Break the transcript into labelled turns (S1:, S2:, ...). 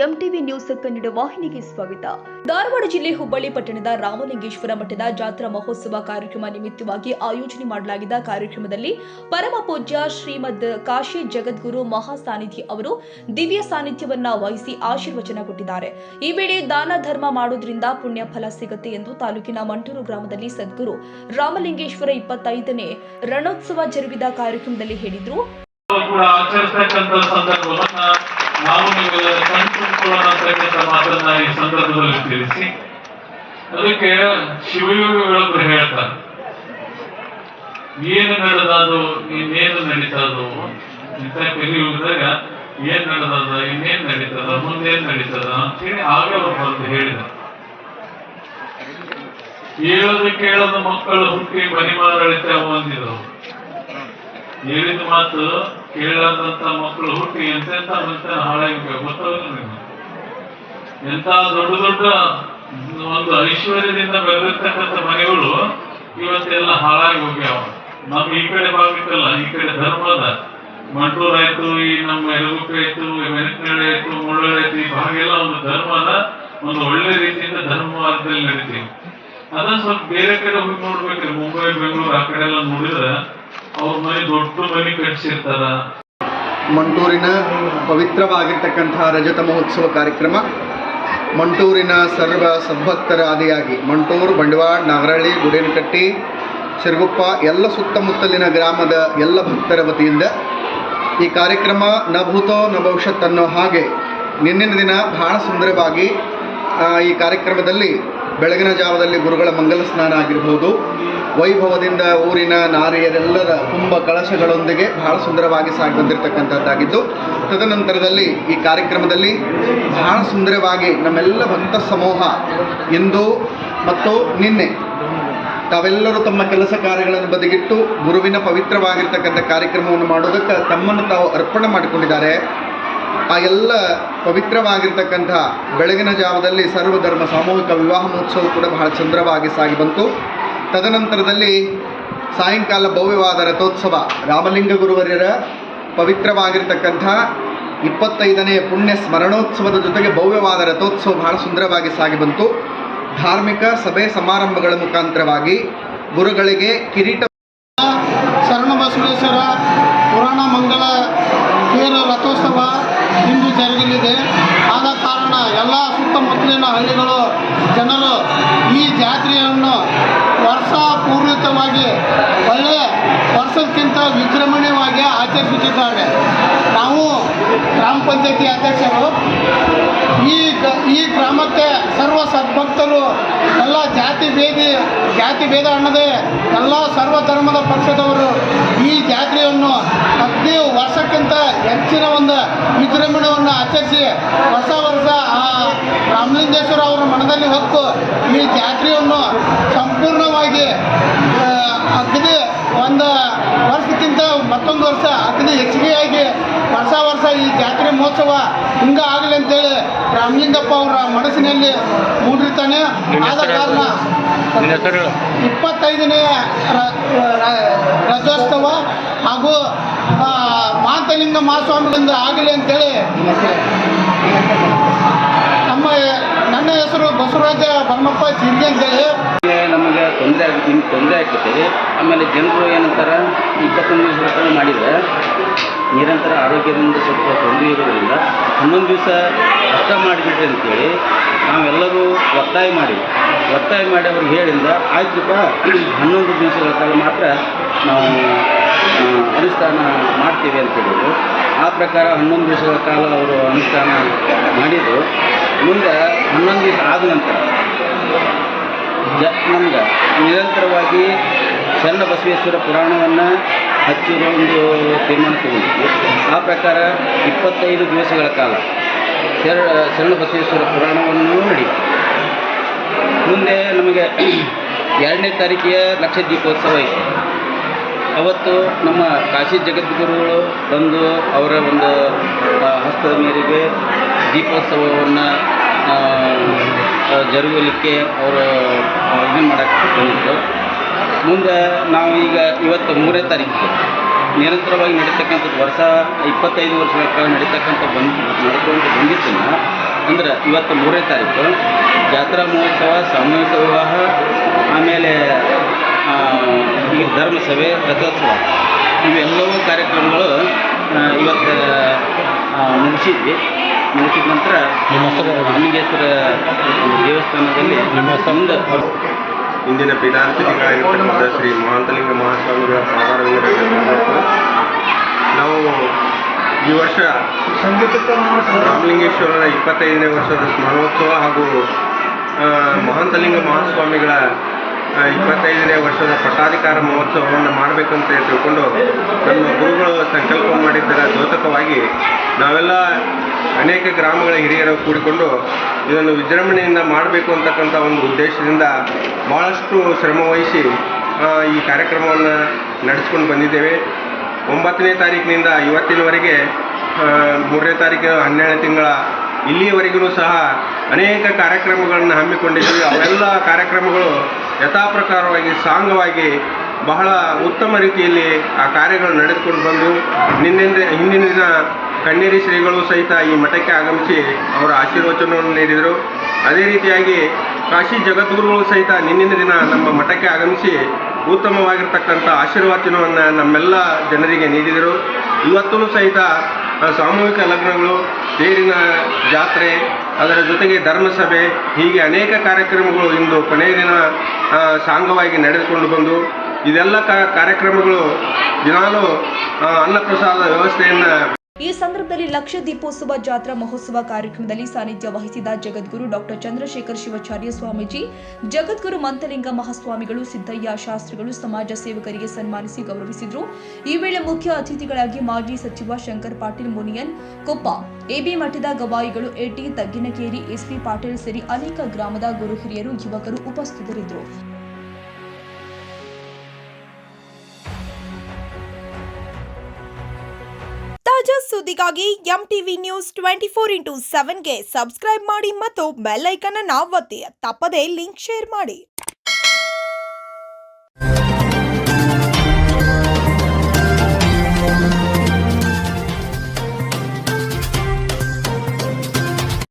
S1: MTV news Kannada ವಾಹಿನಿಗೆ ಸ್ವಾಗತ. ಧಾರವಾಡ ಜಿಲ್ಲೆ ಹುಬ್ಬಳ್ಳಿ ಪಟ್ಟಣದ ರಾಮಲಿಂಗೇಶ್ವರ ಮಠದ ಜಾತ್ರಾ ಮಹೋತ್ಸವ ಕಾರ್ಯಕ್ರಮ ನಿಮಿತ್ತವಾಗಿ ಆಯೋಜನೆ ಮಾಡಲಾಗಿದ್ದ ಕಾರ್ಯಕ್ರಮದಲ್ಲಿ ಪರಮ ಪೂಜ್ಯ ಶ್ರೀಮದ್ ಕಾಶಿ ಜಗದ್ಗುರು ಮಹಾಸಾನಿಧ್ಯ ಅವರು ದಿವ್ಯ ಸಾನ್ನಿಧ್ಯವನ್ನ ವಹಿಸಿ ಆಶೀರ್ವಚನ ಕೊಟ್ಟಿದ್ದಾರೆ. ಈ ವೇಳೆ ದಾನ ಧರ್ಮ ಮಾಡೋದ್ರಿಂದ ಪುಣ್ಯ ಫಲ ಸಿಗುತ್ತೆ ಎಂದು ತಾಲೂಕಿನ ಮಂಟೂರು ಗ್ರಾಮದಲ್ಲಿ ಸದ್ಗುರು ರಾಮಲಿಂಗೇಶ್ವರ 25ನೇ ರಣೋತ್ಸವ ಜರುಗಿದ ಕಾರ್ಯಕ್ರಮದಲ್ಲಿ ಹೇಳಿದ್ರು.
S2: ನಾವು ನಿಮಗೆ ಸಂತೋಷ ಮಾತನ್ನ ಈ ಸಂದರ್ಭದಲ್ಲಿ ತಿಳಿಸಿ, ಅದಕ್ಕೆ ಶಿವಯೋಗಿಗಳೊಬ್ಬರು ಹೇಳ್ತಾರೆ, ಏನು ನಡೆದದು ಇನ್ನೇನು ನಡೀತದು ಇಂಥ ಕಲಿಯುಗದಾಗ ಏನ್ ನಡೆದದ ಇನ್ನೇನ್ ನಡೀತದ ಮುಂದೇನ್ ನಡೀತದ ಅಂತೇಳಿ ಆಗ ಅವರು ಬಂದು ಹೇಳಿದ. ಕೇಳದ ಮಕ್ಕಳು ಹುಟ್ಟಿ ಮನಿಮಾರಳಿತ ಹೊಂದಿದ್ರು. ಹೇಳಿದ ಮಾತು ಕೇಳದಂತ ಮಕ್ಕಳು ಹುಟ್ಟಿ ಎಂತೆಂತ ಮನುಷ್ಯನ ಹಾಳಾಗಿ ಗೊತ್ತಾಗ ಎಂತ ದೊಡ್ಡ ದೊಡ್ಡ ಒಂದು ಐಶ್ವರ್ಯದಿಂದ ಬೆಳೆದಿರ್ತಕ್ಕಂಥ ಮನೆಗಳು ಇವತ್ತೆಲ್ಲ ಹಾಳಾಗಿ ಹೋಗ್ಯಾವ. ನಮ್ ಈ ಕಡೆ ಭಾಗಕ್ಕಲ್ಲ, ಈ ಕಡೆ ಧರ್ಮದ ಮಂಟೂರ್ ಆಯ್ತು, ಈ ನಮ್ಮ ಯಲಗುಪ್ಪೆ ಆಯ್ತು, ಮೆಣಸಿನಹಳ್ಳಿ ಆಯ್ತು, ಮುಳ್ಳಳ್ಳಿ ಆಯ್ತು, ಈ ಭಾಗ ಎಲ್ಲ ಒಂದು ಧರ್ಮದ ಒಂದು ಒಳ್ಳೆ ರೀತಿಯಿಂದ ಧರ್ಮ ಮಾರ್ಗದಲ್ಲಿ ನಡೀತೀವಿ. ಅದನ್ನ ಸ್ವಲ್ಪ ಬೇರೆ ಕಡೆ ಹೋಗಿ ನೋಡ್ಬೇಕ್ರಿ. ಮುಂಬೈ ಬೆಂಗಳೂರು ಆ ಕಡೆ ಎಲ್ಲ ನೋಡಿದ್ರೆ ಅವ್ರ ಮನೆ ದೊಡ್ಡ ಮನೆ ಕಟ್ಟಿಸಿರ್ತಾರ.
S3: ಮಂಟೂರಿನ ಪವಿತ್ರವಾಗಿರ್ತಕ್ಕಂತಹ ರಜತ ಮಹೋತ್ಸವ ಕಾರ್ಯಕ್ರಮ ಮಂಟೂರಿನ ಸರ್ವ ಸದ್ಭಕ್ತರ ಆದಿಯಾಗಿ ಮಂಟೂರು, ಬಂಡವಾಳ, ನಾಗರಹಳ್ಳಿ, ಗುಡೇನಕಟ್ಟಿ, ಸಿರುಗುಪ್ಪ ಎಲ್ಲ ಸುತ್ತಮುತ್ತಲಿನ ಗ್ರಾಮದ ಎಲ್ಲ ಭಕ್ತರ ವತಿಯಿಂದ ಈ ಕಾರ್ಯಕ್ರಮ ನ ಭೂತೋ ನ ಭವಿಷ್ಯತ್ ಅನ್ನೋ ಹಾಗೆ ನಿನ್ನಿನ ದಿನ ಬಹಳ ಸುಂದರವಾಗಿ ಈ ಕಾರ್ಯಕ್ರಮದಲ್ಲಿ ಬೆಳಗಿನ ಜಾವದಲ್ಲಿ ಗುರುಗಳ ಮಂಗಲ ಸ್ನಾನ ಆಗಿರ್ಬೋದು, ವೈಭವದಿಂದ ಊರಿನ ನಾರಿಯರೆಲ್ಲರ ಕುಂಭ ಕಳಶಗಳೊಂದಿಗೆ ಬಹಳ ಸುಂದರವಾಗಿ ಸಾಗಿ ಬಂದಿರತಕ್ಕಂಥದ್ದಾಗಿದ್ದು, ತದನಂತರದಲ್ಲಿ ಈ ಕಾರ್ಯಕ್ರಮದಲ್ಲಿ ಬಹಳ ಸುಂದರವಾಗಿ ನಮ್ಮೆಲ್ಲ ಭಕ್ತ ಸಮೂಹ ಇಂದು ಮತ್ತು ನಿನ್ನೆ ತಾವೆಲ್ಲರೂ ತಮ್ಮ ಕೆಲಸ ಕಾರ್ಯಗಳನ್ನು ಬದಿಗಿಟ್ಟು ಗುರುವಿನ ಪವಿತ್ರವಾಗಿರ್ತಕ್ಕಂಥ ಕಾರ್ಯಕ್ರಮವನ್ನು ಮಾಡೋದಕ್ಕೆ ತಮ್ಮನ್ನು ತಾವು ಅರ್ಪಣೆ ಮಾಡಿಕೊಂಡಿದ್ದಾರೆ. ಆ ಎಲ್ಲ ಪವಿತ್ರವಾಗಿರ್ತಕ್ಕಂಥ ಬೆಳಗಿನ ಜಾವದಲ್ಲಿ ಸರ್ವಧರ್ಮ ಸಾಮೂಹಿಕ ವಿವಾಹ ಮಹೋತ್ಸವ ಕೂಡ ಬಹಳ ಚಂದ್ರವಾಗಿ ಸಾಗಿ ಬಂತು. ತದನಂತರದಲ್ಲಿ ಸಾಯಂಕಾಲ ಭವ್ಯವಾದ ರಥೋತ್ಸವ, ರಾಮಲಿಂಗ ಗುರುವರ್ಯರ ಪವಿತ್ರವಾಗಿರ್ತಕ್ಕಂಥ 25ನೇ ಪುಣ್ಯ ಸ್ಮರಣೋತ್ಸವದ ಜೊತೆಗೆ ಭವ್ಯವಾದ ರಥೋತ್ಸವ ಬಹಳ ಸುಂದರವಾಗಿ ಸಾಗಿ ಬಂತು. ಧಾರ್ಮಿಕ ಸಭೆ ಸಮಾರಂಭಗಳ ಮುಖಾಂತರವಾಗಿ ಗುರುಗಳಿಗೆ ಕಿರೀಟ,
S4: ಶರಣಬಸವೇಶ್ವರ ಪುರಾಣ ಮಂಗಲ ತೇರು ರಥೋತ್ಸವ ಇಂದು ಜರುಗಲಿದೆ. ಆದ ಕಾರಣ ಎಲ್ಲ ಸುತ್ತಮುತ್ತಲಿನ ಹಳ್ಳಿಗಳು ಜನರು ಈ ಜಾತ್ರೆಯನ್ನು ವರ್ಷ ಪೂರ್ವಿತವಾಗಿ ಒಳ್ಳೆಯ ವರ್ಷಕ್ಕಿಂತ ವಿಜೃಂಭಣೆಯಾಗಿ ಆಚರಿಸುತ್ತಿದ್ದಾರೆ. ನಾವು ಗ್ರಾಮ ಪಂಚಾಯತಿ ಅಧ್ಯಕ್ಷರು ಈ ಗ್ರಾಮಕ್ಕೆ ಸರ್ವ ಸದ್ಭಕ್ತರು ಎಲ್ಲ ಜಾತಿ ಭೇದ ಅನ್ನದೇ ಎಲ್ಲ ಸರ್ವ ಧರ್ಮದ ಪಕ್ಷದವರು ಈ ಜಾತ್ರೆಯನ್ನು 15 ವರ್ಷಕ್ಕಿಂತ ಹೆಚ್ಚಿನ ಒಂದು ವಿಜೃಂಭಣೆಯನ್ನು ಆಚರಿಸಿ ವರ್ಷ ಆ ರಾಮಲಿಂಗೇಶ್ವರ ಅವರ ಮನದಲ್ಲಿ ಹೊತ್ತು ಈ ಜಾತ್ರೆಯನ್ನು ಸಂಪೂರ್ಣವಾಗಿ ಅಗದಿ ಒಂದು ವರ್ಷಕ್ಕಿಂತ ಮತ್ತೊಂದು ವರ್ಷ ಅಗದಿ ಹೆಚ್ಚಿಗೆಯಾಗಿ ವರ್ಷ ಈ ಜಾತ್ರೆ ಮಹೋತ್ಸವ ಹಿಂಗ ಆಗಲಿ ಅಂತೇಳಿ ರಾಮಲಿಂಗಪ್ಪ ಅವರ ಮನಸ್ಸಿನಲ್ಲಿ ಮೂಡಿರ್ತಾನೆ. ಆದ ಕಾರಣ 25ನೇ ರಥೋತ್ಸವ ಹಾಗೂ ಮಾತಲಿಂಗ ಮಹಾಸ್ವಾಮಿಗಳಿಂದ ಆಗಲಿ ಅಂತೇಳಿ ನನ್ನ ಹೆಸರು ಬಸವರಾಜ ಬನ್ನಪ್ಪ ಚಿರ್ಗಿ ಅಂತೇಳಿ.
S5: ನಮಗೆ ತೊಂದರೆ ಆಗ್ತೈತೆ. ಆಮೇಲೆ ಜನರು ಏನಂತಾರೆ 21 ದಿವಸ ಮಾಡಿದರೆ ನಿರಂತರ ಆರೋಗ್ಯದಿಂದ ಸ್ವಲ್ಪ ತೊಂದರೆ ಇರೋದ್ರಿಂದ 11 ದಿವಸ ಅಷ್ಟ ಮಾಡಿಬಿಟ್ರಿ ಅಂತೇಳಿ ನಾವೆಲ್ಲರೂ ಒತ್ತಾಯ ಮಾಡಿ ಅವ್ರಿಗೆ ಹೇಳಿಂದ ಆಯ್ತುಪ್ಪ 11 ದಿವಸಗಳ ಕಾಲ ಮಾತ್ರ ನಾವು ಅನುಷ್ಠಾನ ಮಾಡ್ತೀವಿ ಅಂತೇಳಿದ್ರು. ಆ ಪ್ರಕಾರ 11 ದಿವಸಗಳ ಕಾಲ ಅವರು ಅನುಷ್ಠಾನ ಮಾಡಿದರು. ಮುಂದೆ 11 ದಿವಸ ಆದ ನಂತರ ನಮ್ಗೆ ನಿರಂತರವಾಗಿ ಶರಣ ಬಸವೇಶ್ವರ ಪುರಾಣವನ್ನು ಹಚ್ಚಿರೋ ಒಂದು ತೀರ್ಮಾನ ತಗೊಂಡಿದ್ವಿ. ಆ ಪ್ರಕಾರ 25 ದಿವಸಗಳ ಕಾಲ ಶರಣ ಬಸವೇಶ್ವರ ಪುರಾಣವನ್ನು ನಡೀತು. ಮುಂದೆ ನಮಗೆ 2ನೇ ತಾರೀಕಿಗೆ ಲಕ್ಷ ದೀಪೋತ್ಸವ ಇತ್ತು. ಅವತ್ತು ನಮ್ಮ ಕಾಶಿ ಜಗದ್ಗುರುಗಳು ಬಂದು ಅವರ ಒಂದು ಹಸ್ತದ ಮೇರೆಗೆ ದೀಪೋತ್ಸವವನ್ನು ಜರುಗಲಿಕ್ಕೆ ಅವರು ಇದನ್ನು ಮಾಡೋಕ್ಕೆ ಬಂದಿದ್ದು. ಮುಂದೆ ನಾವು ಈಗ ಇವತ್ತು 3ನೇ ತಾರೀಕಿಗೆ ನಿರಂತರವಾಗಿ ನಡೀತಕ್ಕಂಥದ್ದು 25 ವರ್ಷಗಳ ಕಾಲ ನಡೀತಕ್ಕಂಥ ನಡ್ಕೊಂಡು ಬಂದಿದ್ದನ್ನು ಅಂದ್ರೆ ಇವತ್ತು 3ನೇ ತಾರೀಕು ಜಾತ್ರಾ ಮಹೋತ್ಸವ, ಸಾಮೂಹಿಕ ವಿವಾಹ, ಆಮೇಲೆ ಈಗ ಧರ್ಮಸಭೆ, ರಥೋತ್ಸವ ಇವೆಲ್ಲವೂ ಕಾರ್ಯಕ್ರಮಗಳು ಇವತ್ತು ಮುಗಿಸಿದ್ವಿ. ಮುಗಿಸಿದ ನಂತರ ಮಹಾಲಿಂಗೇಶ್ವರ ದೇವಸ್ಥಾನದಲ್ಲಿ ಮುಂದೆ
S6: ಇಂದಿನ ಪೀಠಾಧಿಪತಿಗಳಾಗಿರ್ತಕ್ಕಂಥ ಶ್ರೀ ಮಹಾಂತಲಿಂಗ ಮಹಾಸ್ವಾಮಿಗಳ ಪಾದಾರವಿಂದ ನಾವು ಈ ವರ್ಷ ರಾಮಲಿಂಗೇಶ್ವರರ 25ನೇ ವರ್ಷದ ಸ್ಮರಣೋತ್ಸವ ಹಾಗೂ ಮಹಾಂತಲಿಂಗ ಮಹಾಸ್ವಾಮಿಗಳ 25ನೇ ವರ್ಷದ ಪಟ್ಟಾಧಿಕಾರ ಮಹೋತ್ಸವವನ್ನು ಮಾಡಬೇಕಂತ ತಿಳ್ಕೊಂಡು ನಮ್ಮ ಗುರುಗಳು ಸಂಕಲ್ಪ ಮಾಡಿದ್ದರ ದ್ಯೋತಕವಾಗಿ ನಾವೆಲ್ಲ ಅನೇಕ ಗ್ರಾಮಗಳ ಹಿರಿಯರು ಕೂಡಿಕೊಂಡು ಇದನ್ನು ವಿಜೃಂಭಣೆಯಿಂದ ಮಾಡಬೇಕು ಅಂತಕ್ಕಂಥ ಒಂದು ಉದ್ದೇಶದಿಂದ ಭಾಳಷ್ಟು ಶ್ರಮವಹಿಸಿ ಈ ಕಾರ್ಯಕ್ರಮವನ್ನು ನಡೆಸ್ಕೊಂಡು ಬಂದಿದ್ದೇವೆ. 9ನೇ ತಾರೀಕಿನಿಂದ ಇವತ್ತಿನವರೆಗೆ 3ನೇ ತಾರೀಕು 12ನೇ ತಿಂಗಳ ಇಲ್ಲಿಯವರೆಗೂ ಸಹ ಅನೇಕ ಕಾರ್ಯಕ್ರಮಗಳನ್ನು ಹಮ್ಮಿಕೊಂಡಿದ್ದೀವಿ. ಅವೆಲ್ಲ ಕಾರ್ಯಕ್ರಮಗಳು ಯಥಾಪ್ರಕಾರವಾಗಿ ಸಾಂಗವಾಗಿ ಬಹಳ ಉತ್ತಮ ರೀತಿಯಲ್ಲಿ ಆ ಕಾರ್ಯಗಳು ನಡೆದುಕೊಂಡು ಬಂದು ಹಿಂದಿನ ದಿನ ಕಣ್ಣೇರಿ ಶ್ರೀಗಳು ಸಹಿತ ಈ ಮಠಕ್ಕೆ ಆಗಮಿಸಿ ಅವರ ಆಶೀರ್ವಚನವನ್ನು ನೀಡಿದರು. ಅದೇ ರೀತಿಯಾಗಿ ಕಾಶಿ ಜಗದ್ಗುರುಗಳು ಸಹಿತ ನಿನ್ನಿನ ದಿನ ನಮ್ಮ ಮಠಕ್ಕೆ ಆಗಮಿಸಿ ಉತ್ತಮವಾಗಿರ್ತಕ್ಕಂಥ ಆಶೀರ್ವಚನವನ್ನು ನಮ್ಮೆಲ್ಲ ಜನರಿಗೆ ನೀಡಿದರು. ಇವತ್ತೂ ಸಹಿತ ಸಾಮೂಹಿಕ ಲಗ್ನಗಳು, ತೇರಿನ ಜಾತ್ರೆ, ಅದರ ಜೊತೆಗೆ ಧರ್ಮಸಭೆ, ಹೀಗೆ ಅನೇಕ ಕಾರ್ಯಕ್ರಮಗಳು ಇಂದು ಕೊನೆಯ ದಿನ ಸಾಂಗವಾಗಿ ನಡೆದುಕೊಂಡು ಬಂದು ಇದೆಲ್ಲ ಕಾರ್ಯಕ್ರಮಗಳು ದಿನಾಲೂ ಅನ್ನಪ್ರಸಾದ ವ್ಯವಸ್ಥೆಯನ್ನು.
S1: ಈ ಸಂದರ್ಭದಲ್ಲಿ ಲಕ್ಷ ದೀಪೋತ್ಸವ ಜಾತ್ರಾ ಮಹೋತ್ಸವ ಕಾರ್ಯಕ್ರಮದಲ್ಲಿ ಸಾನ್ನಿಧ್ಯ ವಹಿಸಿದ ಜಗದ್ಗುರು ಡಾಕ್ಟರ್ ಚಂದ್ರಶೇಖರ್ ಶಿವಾಚಾರ್ಯ ಸ್ವಾಮೀಜಿ, ಜಗದ್ಗುರು ಮಂತಲಿಂಗ ಮಹಾಸ್ವಾಮಿಗಳು, ಸಿದ್ದಯ್ಯ ಶಾಸ್ತ್ರಿಗಳು ಸಮಾಜ ಸೇವಕರಿಗೆ ಸನ್ಮಾನಿಸಿ ಗೌರವಿಸಿದರು. ಈ ವೇಳೆ ಮುಖ್ಯ ಅತಿಥಿಗಳಾಗಿ ಮಾಜಿ ಸಚಿವ ಶಂಕರ್ ಪಾಟೀಲ್ ಮುನಿಯನ್ ಕೊಪ್ಪ, ಎಬಿ ಮಠದ ಗವಾಯಿಗಳು, ಎಟಿ ತಗ್ಗಿನಕೇರಿ, ಎಸ್ಪಿ ಪಾಟೀಲ್ ಸೇರಿ ಅನೇಕ ಗ್ರಾಮದ ಗುರು ಹಿರಿಯರು, ಯುವಕರು ಉಪಸ್ಥಿತರಿದ್ದರು.
S7: ತಾಜಾ ಸುದ್ದಿಗಾಗಿ ಎಂಟಿವಿ ನ್ಯೂಸ್ 24/7ಗೆ ಸಬ್ಸ್ಕ್ರೈಬ್ ಮಾಡಿ ಮತ್ತು ಬೆಲ್ ಐಕಾನ್ ಅನ್ನು ಒತ್ತಿ. ತಪ್ಪದೇ ಲಿಂಕ್ ಶೇರ್ ಮಾಡಿ.